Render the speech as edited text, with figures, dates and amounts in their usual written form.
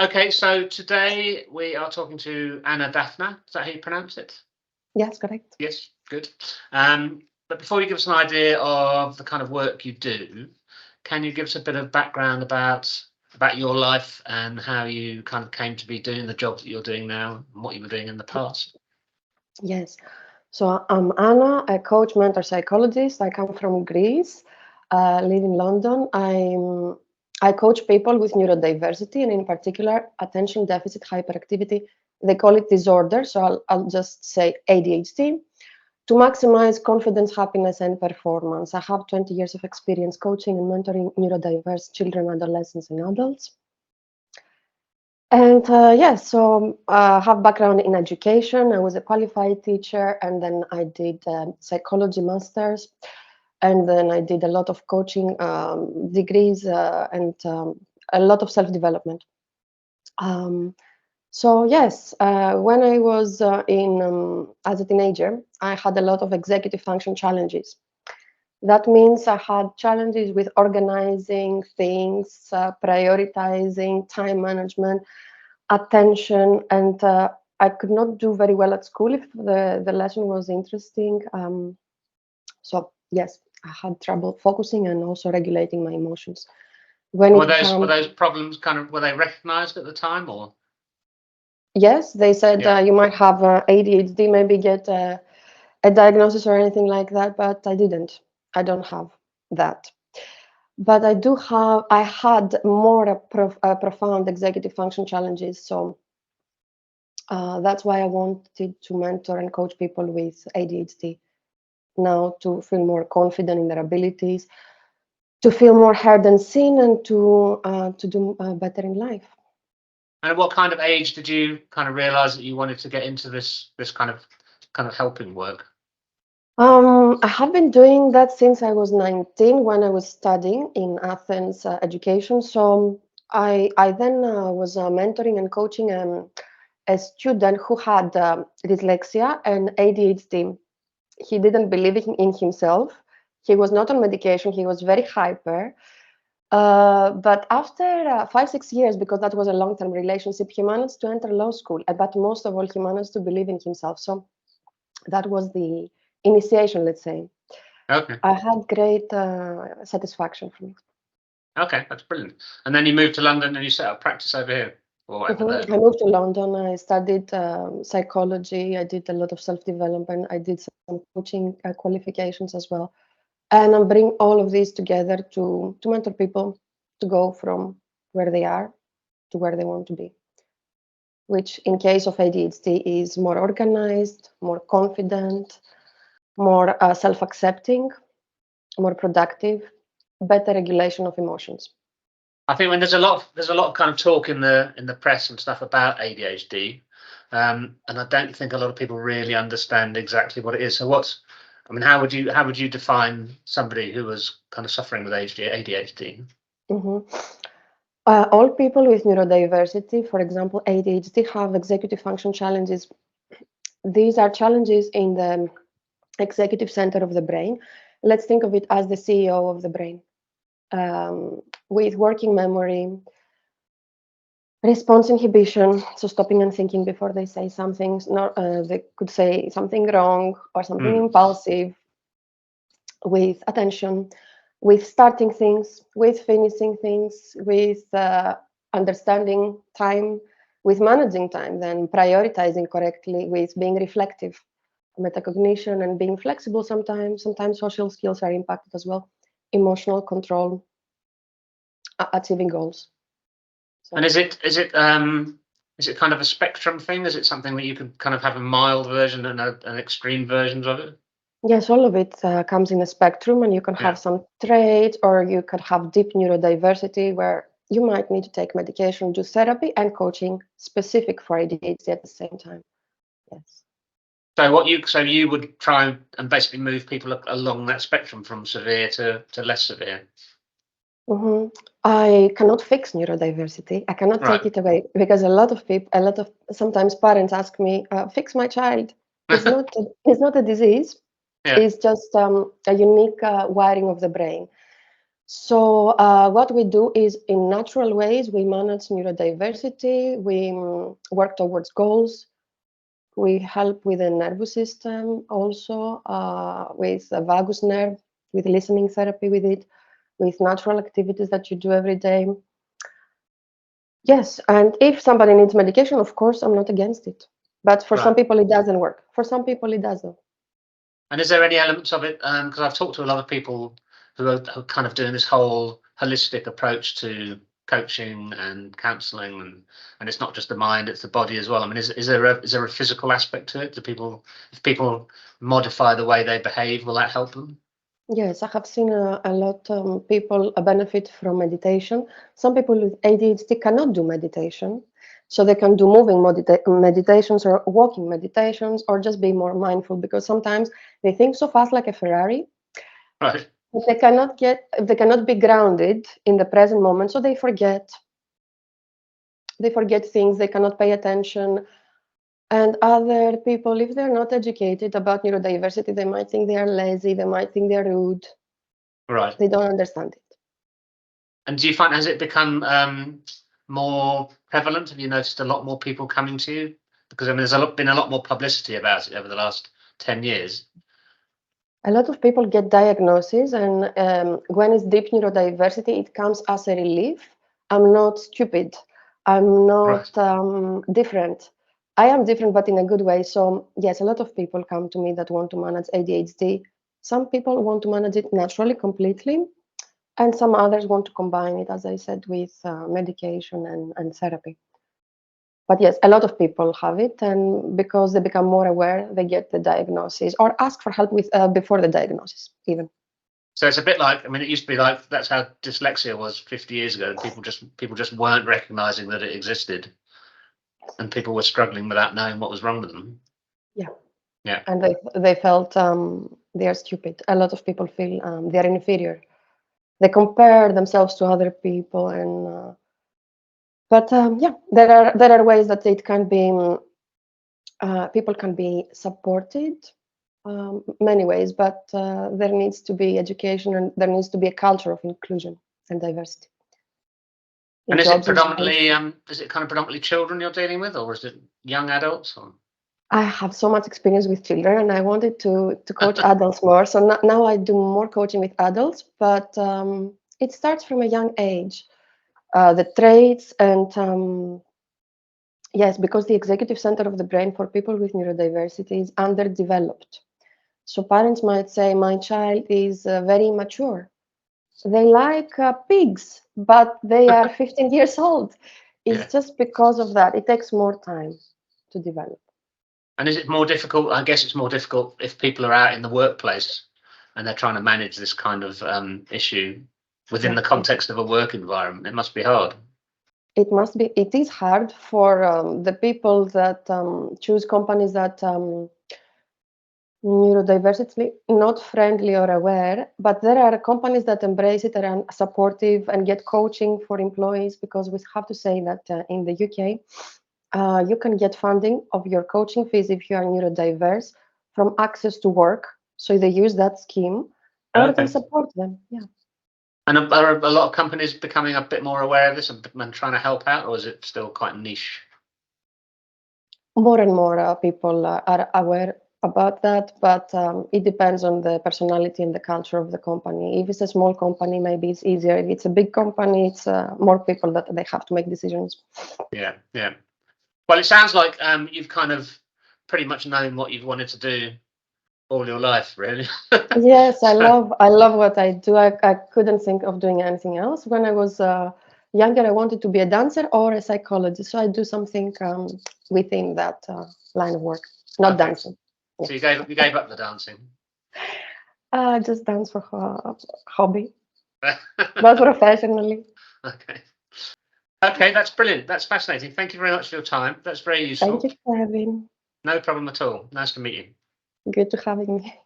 Okay, so today we are talking to Anna Daphna. Is that how you pronounce it? Yes, correct. Yes, good. But before you give us an idea of the kind of work you do, can you give us a bit of background about your life and how you kind of came to be doing the job that you're doing now and what you were doing in the past? Yes. So I'm Anna, a coach, mentor, psychologist. I come from Greece, live in London. I coach people with neurodiversity and in particular attention deficit hyperactivity. They call it disorder, so I'll just say ADHD, to maximize confidence, happiness, and performance. I have 20 years of experience coaching and mentoring neurodiverse children, adolescents, and adults. And yes, so I have background in education. I was a qualified teacher, and then I did psychology masters, and then I did a lot of coaching degrees and a lot of self-development. So yes, when I was in as a teenager, I had a lot of executive function challenges. That means I had challenges with organizing things, prioritizing, time management, attention, and I could not do very well at school if the lesson was interesting. So yes, I had trouble focusing and also regulating my emotions. When Were it those were comes, those problems were they recognized at the time or? yes, they said Yeah. you might have ADHD, maybe get a diagnosis or anything like that, but I didn't. I don't have that. But I had more profound executive function challenges. So that's why I wanted to mentor and coach people with ADHD now to feel more confident in their abilities, to feel more heard and seen, and to do better in life. And at what kind of age did you kind of realize that you wanted to get into this kind of helping work? I have been doing that since I was 19 when I was studying in Athens education. So I then was mentoring and coaching a student who had dyslexia and ADHD. He didn't believe in himself. He was not on medication. He was very hyper. But after 5, 6 years, because that was a long-term relationship, he managed to enter law school. But most of all, he managed to believe in himself. So that was the initiation, let's say. Okay. I had great satisfaction from it. Okay, that's brilliant. And then you moved to London and you set up practice over here or over there. I moved to London. I studied psychology. I did a lot of self-development. I did some coaching qualifications as well. And I bring all of these together to mentor people to go from where they are to where they want to be, which in case of ADHD is more organized, more confident, more self-accepting, more productive, better regulation of emotions. I think when there's a lot of kind of talk in the press and stuff about ADHD, and I don't think a lot of people really understand exactly what it is. So how would you define somebody who was kind of suffering with ADHD? Mhm. All people with neurodiversity, for example, ADHD, have executive function challenges. These are challenges in the executive center of the brain. Let's think of it as the CEO of the brain, with working memory, response inhibition, so stopping and thinking before they say something. They could say something wrong or something Hmm. impulsive, with attention, with starting things, with finishing things, with understanding time, with managing time, then prioritizing correctly, with being reflective, metacognition, and being flexible sometimes. Sometimes social skills are impacted as well, emotional control, achieving goals. And is So, it kind of a spectrum thing? Is it something that you can kind of have a mild version and an extreme versions of it? yes, all of it comes in a spectrum, and you can have Yeah. some traits, or you could have deep neurodiversity where you might need to take medication, do therapy, and coaching specific for ADHD at the same time. Yes. So you would try and basically move people along that spectrum from severe to less severe. hmm I cannot fix neurodiversity. I cannot take Right. it away because sometimes parents ask me, "Fix my child." It's not a disease. Yeah. It's just a unique wiring of the brain. So what we do is, in natural ways, we manage neurodiversity, we work towards goals, we help with the nervous system also, with the vagus nerve, with listening therapy with it, with natural activities that you do every day. Yes, and if somebody needs medication, of course, I'm not against it. But for some Right. people, it doesn't work. For some people, it doesn't. And is there any elements of it? Because I've talked to a lot of people who are kind of doing this whole holistic approach to coaching and counselling, and it's not just the mind, it's the body as well. I mean, is there a physical aspect to it? If people modify the way they behave, will that help them? Yes, I have seen a lot people benefit from meditation. Some people with ADHD cannot do meditation, so they can do moving meditations or walking meditations or just be more mindful, because sometimes they think so fast like a Ferrari, Right. but they cannot be grounded in the present moment, so they forget things, they cannot pay attention. And other people, if they're not educated about neurodiversity, they might think they are lazy, they might think they're rude, Right. they don't understand it. And do you find, has it become more prevalent? Have you noticed a lot more people coming to you? Because I mean, been a lot more publicity about it over the last 10 years. A lot of people get diagnoses, and when it's deep neurodiversity, it comes as a relief. I'm not stupid. I'm Right. not different. I am different, but in a good way. So, yes, a lot of people come to me that want to manage ADHD. Some people want to manage it naturally, completely, and some others want to combine it, as I said, with medication and therapy. But yes, a lot of people have it, and because they become more aware, they get the diagnosis or ask for help with before the diagnosis, even. So it's a bit like, I mean, it used to be like that's how dyslexia was 50 years ago. People just weren't recognizing that it existed, and people were struggling without knowing what was wrong with them. Yeah, Yeah. and they felt they are stupid. A lot of people feel they are inferior. They compare themselves to other people, and but yeah, there are ways that it can be. People can be supported many ways, but there needs to be education, and there needs to be a culture of inclusion and diversity And in jobs and schools. is it kind of predominantly children you're dealing with, or is it young adults? Or? I have so much experience with children, and I wanted to coach adults more. So now I do more coaching with adults, but it starts from a young age. The traits and yes, because the executive center of the brain for people with neurodiversity is underdeveloped. So parents might say, my child is very immature. They like pigs, but they are 15 years old. Yeah. It's just because of that. It takes more time to develop. And is it more difficult? I guess it's more difficult if people are out in the workplace and they're trying to manage this kind of issue within Yeah, the context of a work environment. It must be hard. it must be. It is hard for the people that choose companies that neurodiversity not friendly or aware, but there are companies that embrace it and are supportive and get coaching for employees, because we have to say that in the UK, you can get funding of your coaching fees if you are neurodiverse from Access to Work. So they use that scheme or they Okay. support them. Yeah. And are a lot of companies becoming a bit more aware of this and trying to help out, or is it still quite niche? More and more people are aware about that, but it depends on the personality and the culture of the company. If it's a small company, maybe it's easier. If it's a big company, it's more people that they have to make decisions. Yeah, yeah. Well, it sounds like you've kind of pretty much known what you've wanted to do all your life, really. Yes, I So, love I love what I do. I couldn't think of doing anything else. When I was younger, I wanted to be a dancer or a psychologist. So I do something within that line of work, not okay. dancing. So Yes, you gave up the dancing. just dance for hobby, not professionally. Okay. Okay, that's brilliant. That's fascinating. Thank you very much for your time. That's very Thank useful. you for having. No problem at all. Nice to meet you. Good to having me.